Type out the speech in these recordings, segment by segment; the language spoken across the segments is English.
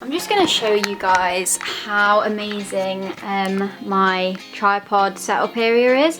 I'm just going to show you guys how amazing my tripod setup area is.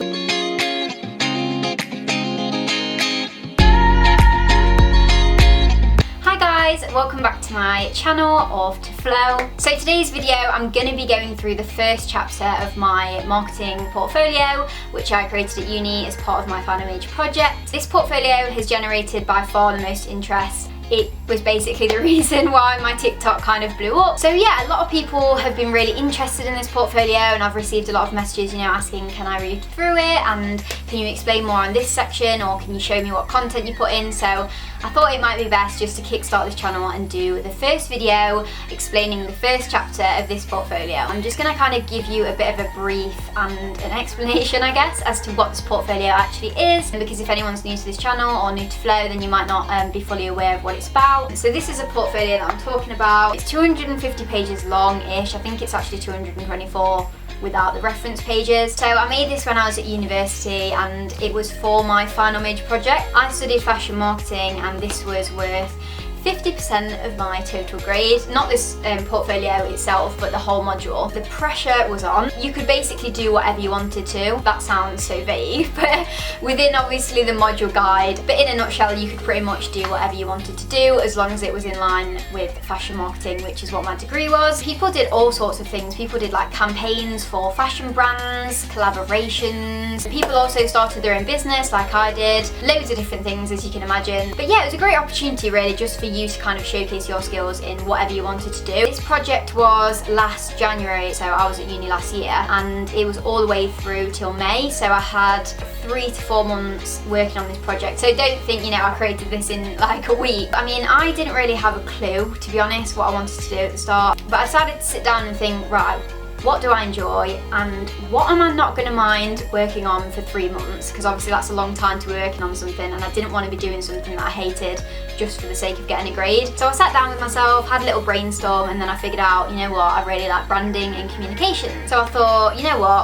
Hi guys, welcome back to my channel of To Flow. So today's video I'm going to be going through the first chapter of my marketing portfolio, which I created at uni as part of my final major project. This portfolio has generated by far the most interest. It was basically the reason why my TikTok kind of blew up. So yeah, a lot of people have been really interested in this portfolio, and I've received a lot of messages, asking can I read through it and can you explain more on this section, or can you show me what content you put in. So I thought it might be best just to kickstart this channel and do the first video explaining the first chapter of this portfolio. I'm just going to kind of give you a bit of a brief and an explanation, I guess, as to what this portfolio actually is, because if anyone's new to this channel or new to Flow, then you might not be fully aware of what it's about. So this is a portfolio that I'm talking about. It's 250 pages long-ish. I think it's actually 224 without the reference pages. So I made this when I was at university, and it was for my final major project. I studied fashion marketing, and this was worth 50% of my total grade. Not this portfolio itself, but the whole module. The pressure was on. You could basically do whatever you wanted to. That sounds so vague, but within obviously the module guide. But in a nutshell, you could pretty much do whatever you wanted to do as long as it was in line with fashion marketing, which is what my degree was. People did all sorts of things. People did like campaigns for fashion brands, collaborations. People also started their own business like I did. Loads of different things, as you can imagine. But yeah, it was a great opportunity really, just for you to kind of showcase your skills in whatever you wanted to do. This project was last January, so I was at uni last year, and it was all the way through till May, so I had 3 to 4 months working on this project. So don't think, I created this in like a week. I mean, I didn't really have a clue, to be honest, what I wanted to do at the start, but I decided to sit down and think, right, what do I enjoy and what am I not going to mind working on for 3 months, because obviously that's a long time to be working on something, and I didn't want to be doing something that I hated just for the sake of getting a grade. So I sat down with myself, had a little brainstorm, and then I figured out, I really like branding and communication. So I thought,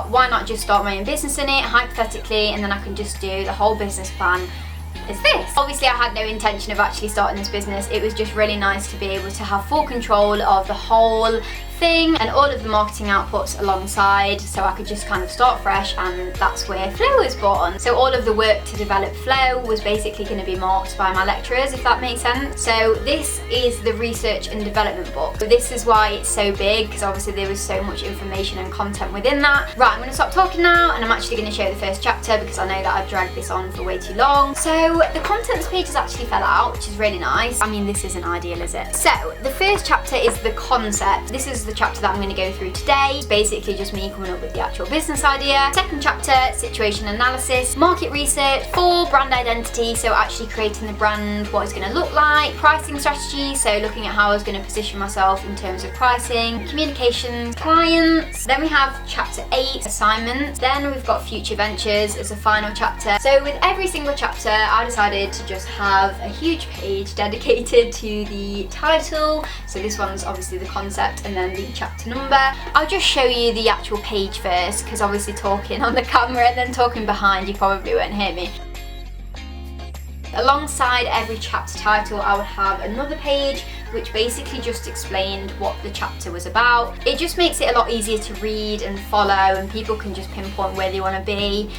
why not just start my own business in it, hypothetically, and then I can just do the whole business plan is this. Obviously I had no intention of actually starting this business. It was just really nice to be able to have full control of the whole thing and all of the marketing outputs alongside, so I could just kind of start fresh, and that's where Flow was born. So all of the work to develop Flow was basically going to be marked by my lecturers, if that makes sense. So this is the research and development book. So this is why it's so big, because obviously there was so much information and content within that. Right, I'm going to stop talking now, and I'm actually going to show the first chapter because I know that I've dragged this on for way too long. So the contents pages actually fell out, which is really nice. I mean, this isn't ideal, is it? So the first chapter is the concept. This is the chapter that I'm going to go through today. It's basically just me coming up with the actual business idea. Second chapter, situation analysis, market research. 4, brand identity, so actually creating the brand, what it's going to look like. Pricing strategy, so looking at how I was going to position myself in terms of pricing. Communications, clients. Then we have chapter 8, assignments. Then we've got future ventures as a final chapter. So with every single chapter, I decided to just have a huge page dedicated to the title. So this one's obviously the concept, and then the chapter number. I'll just show you the actual page first, because obviously talking on the camera and then talking behind, you probably won't hear me. Alongside every chapter title, I would have another page which basically just explained what the chapter was about. It just makes it a lot easier to read and follow, and people can just pinpoint where they want to be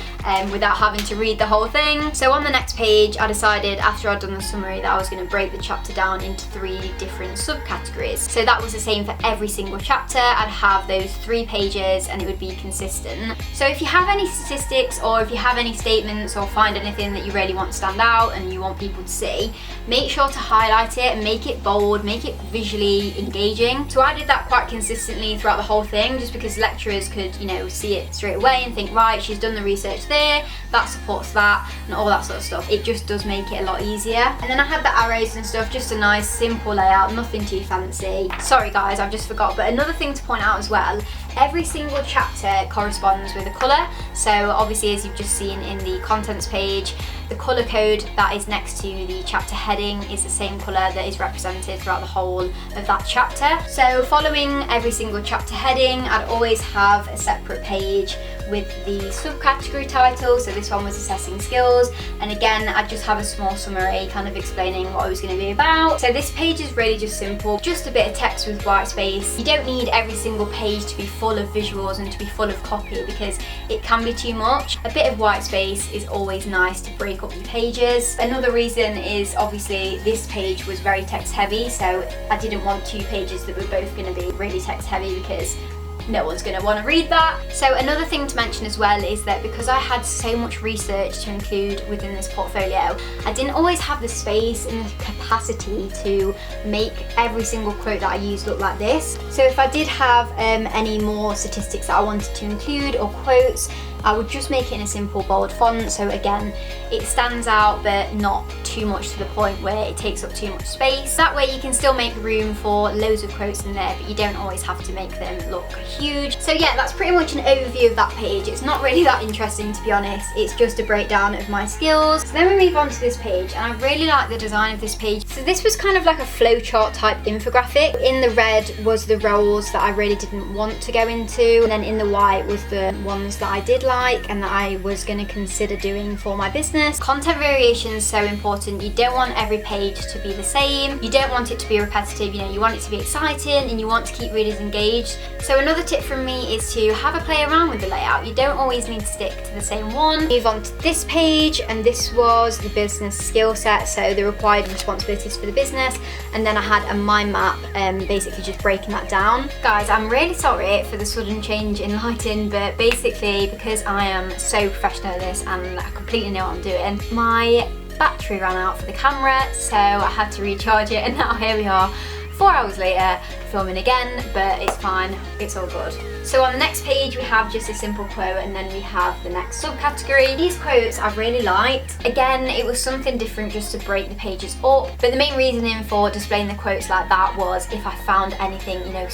without having to read the whole thing. So on the next page, I decided after I'd done the summary that I was going to break the chapter down into 3 different subcategories. So that was the same for every single chapter. I'd have those 3 pages and it would be consistent. So if you have any statistics, or if you have any statements, or find anything that you really want to stand out and you want people to see, make sure to highlight it and make it bold, make it visually engaging. So I did that quite consistently throughout the whole thing, just because lecturers could, see it straight away and think, right, she's done the research there, that supports that, and all that sort of stuff. It just does make it a lot easier. And then I had the arrows and stuff, just a nice simple layout, nothing too fancy. Sorry guys, I've just forgot, but another thing to point out as well, every single chapter corresponds with a colour. So obviously, as you've just seen in the contents page, the colour code that is next to the chapter heading is the same colour that is represented throughout the whole of that chapter. So following every single chapter heading, I'd always have a separate page with the subcategory title. So this one was assessing skills, and again I just have a small summary kind of explaining what I was going to be about. So this page is really just simple, just a bit of text with white space. You don't need every single page to be full of visuals and to be full of copy because it can be too much. A bit of white space is always nice to break up your pages. Another reason is obviously this page was very text heavy, so I didn't want 2 pages that were both going to be really text heavy because no one's going to want to read that. So another thing to mention as well is that because I had so much research to include within this portfolio, I didn't always have the space and the capacity to make every single quote that I used look like this. So if I did have any more statistics that I wanted to include or quotes, I would just make it in a simple bold font, so again it stands out but not too much to the point where it takes up too much space. That way you can still make room for loads of quotes in there, but you don't always have to make them look huge. So yeah, that's pretty much an overview of that page. It's not really that interesting, to be honest, it's just a breakdown of my skills. So then we move on to this page, and I really like the design of this page. So this was kind of like a flowchart type infographic. In the red was the roles that I really didn't want to go into, and then in the white was the ones that I did like and that I was going to consider doing for my business. Content variation is so important. You don't want every page to be the same. You don't want it to be repetitive, you know, you want it to be exciting and you want to keep readers engaged. So another tip from me is to have a play around with the layout. You don't always need to stick to the same one. Move on to this page, and this was the business skill set, so the required responsibilities for the business, and then I had a mind map, basically just breaking that down. Guys, I'm really sorry for the sudden change in lighting, but basically because I am so professional at this and I completely know what I'm doing, my battery ran out for the camera, so I had to recharge it, and now here we are 4 hours later filming again, but it's fine, it's all good. So on the next page we have just a simple quote, and then we have the next subcategory. These quotes I really liked. Again, it was something different just to break the pages up, but the main reasoning for displaying the quotes like that was if I found anything, you know,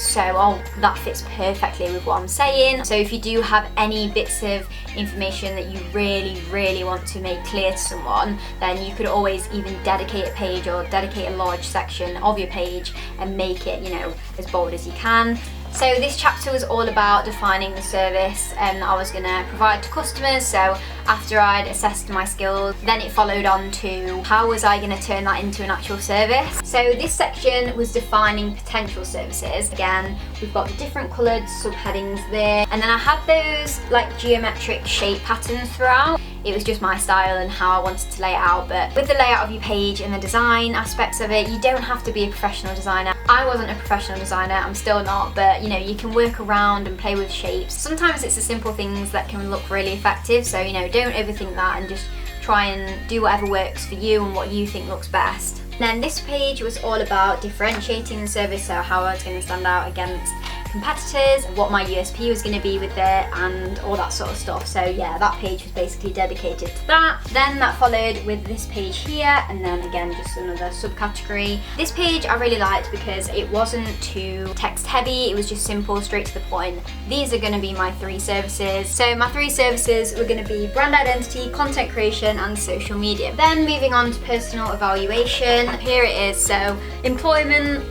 that fits perfectly with what I'm saying. So if you do have any bits of information that you really want to make clear to someone, then you could always even dedicate a page or dedicate a large section of your page and make it, you know, as bold as you can. So this chapter was all about defining the service that I was going to provide to customers. So after I'd assessed my skills, then it followed on to how was I going to turn that into an actual service. So this section was defining potential services. Again, we've got the different coloured subheadings there, and then I had those like geometric shape patterns throughout. It was just my style and how I wanted to lay it out, but with the layout of your page and the design aspects of it, you don't have to be a professional designer. I wasn't a professional designer, I'm still not, but you know, you can work around and play with shapes. Sometimes it's the simple things that can look really effective, so you know, don't overthink that and just try and do whatever works for you and what you think looks best. And then this page was all about differentiating the service, so how I was going to stand out against competitors, what my USP was going to be with it, and all that sort of stuff. So yeah, that page was basically dedicated to that. Then that followed with this page here, and then again just another subcategory. This page I really liked because it wasn't too text heavy, it was just simple, straight to the point. These are going to be my 3 services. So my 3 services were going to be brand identity, content creation and social media. Then moving on to personal evaluation, here it is. So employment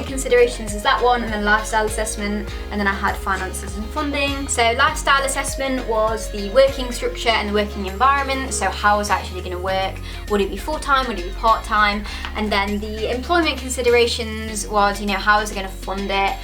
considerations is that one, and then lifestyle assessment, and then I had finances and funding. So lifestyle assessment was the working structure and the working environment, so how was it actually going to work, would it be full-time, would it be part-time, and then the employment considerations was, you know, how is it going to fund it,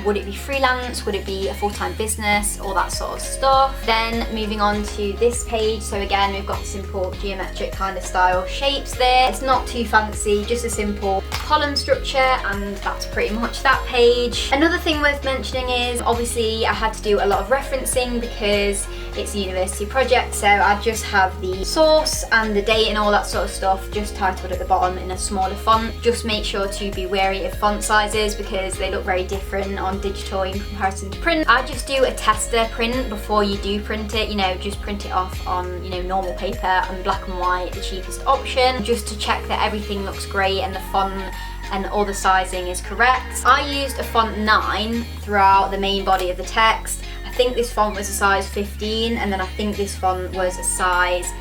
would it be freelance, would it be a full-time business, all that sort of stuff. Then moving on to this page, so again we've got the simple geometric kind of style shapes there. It's not too fancy, just a simple column structure, and that's pretty much that page. Another thing worth mentioning is obviously I had to do a lot of referencing because it's a university project, so I just have the source and the date and all that sort of stuff just titled at the bottom in a smaller font. Just make sure to be wary of font sizes because they look very different on digital in comparison to print. I just do a tester print before you do print it, you know, just print it off on, you know, normal paper and black and white, the cheapest option, just to check that everything looks great and the font and all the sizing is correct. I used a font 9 throughout the main body of the text. I think this font was a size 15, and then I think this font was a size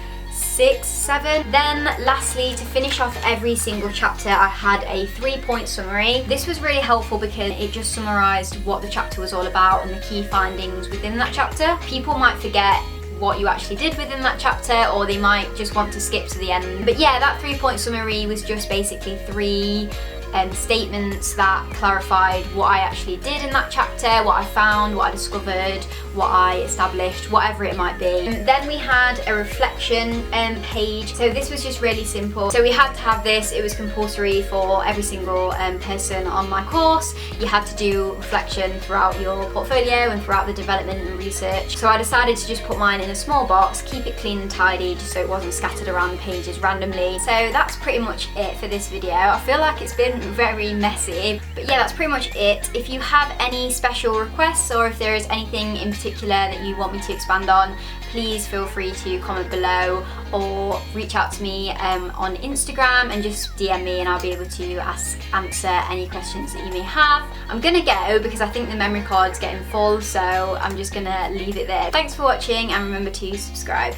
6, 7. Then lastly, to finish off every single chapter, I had a 3-point summary. This was really helpful because it just summarised what the chapter was all about and the key findings within that chapter. People might forget what you actually did within that chapter, or they might just want to skip to the end. But yeah, that 3-point summary was just basically 3 statements that clarified what I actually did in that chapter, what I found, what I discovered, what I established, whatever it might be. Then we had a reflection page. So this was just really simple. So we had to have this. It was compulsory for every single person on my course. You had to do reflection throughout your portfolio and throughout the development and research. So I decided to just put mine in a small box, keep it clean and tidy just so it wasn't scattered around the pages randomly. So that's pretty much it for this video. I feel like it's been very messy, but yeah, that's pretty much it. If you have any special requests, or if there is anything in particular that you want me to expand on, please feel free to comment below or reach out to me on Instagram and just DM me, and I'll be able to answer any questions that you may have. I'm gonna go because I think the memory card's getting full, so I'm just gonna leave it there. Thanks for watching, and remember to subscribe.